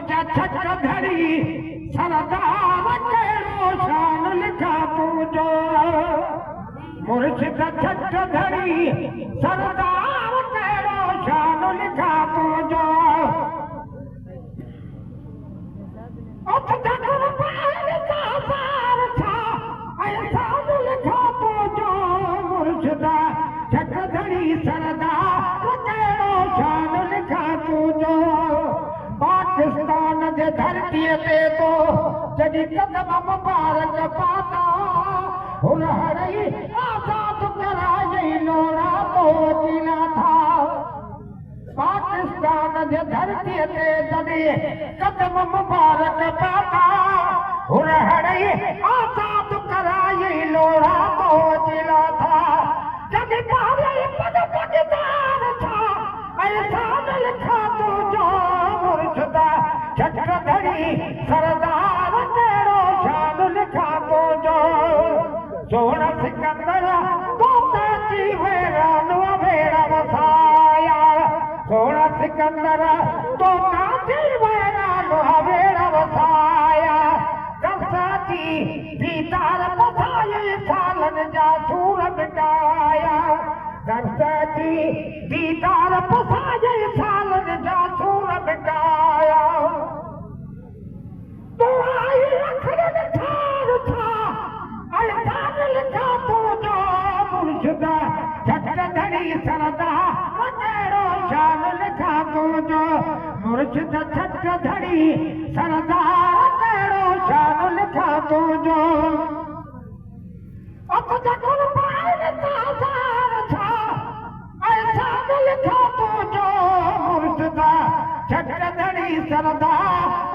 तुझा छट धड़ी सरदार कहिड़ो शान लिखा तुझो मुर्शिद छट धड़ी सरदार कहिड़ो शान लिखा तुझो तुझा कुर्बान सासार छा ऐं शान लिखा तुझो मुर्शिद छट धड़ी सरदार कहिड़ो शान लिखा तुझो पाकिस्तान जे धरतीअ ते तो जॾहिं कदम मुबारक पाता हुन हरई आज़ाद करायई लोड़ा पहुचीना था पाकिस्तान जे धरतीअ ते जॾहिं कदम मुबारक पाता हुन हरई आज़ाद करायई लोड़ा पहुचीना था जॾहिं पारई पद पगदार था ऐं शान लिखा तुझो मुर्शिदा छट धड़ी सरदार कहिड़ो शान लिखा तुझो सोण सिकंदर तोता जी वेरान वेड़ा वसाया सोण सिकंदर तोता जी वेरान वेड़ा वसाया कसा जी दीदार पसाए सालन जा सूर मिटाया कसा जी दीदार पसाए सालन जा सूर मिटाया तो आई अखरन ठार था अल्लाह लिखा तुझो मुर्शिदा छट धड़ी सरदार कहिड़ो शान लिखा तुझो मुर्शिद छट धड़ी सरदार कहिड़ो शान लिखा तुझो तुझा कुर्बान सासार छा ऐं शान लिखा तुझो मुर्शिदा छट धड़ी सरदार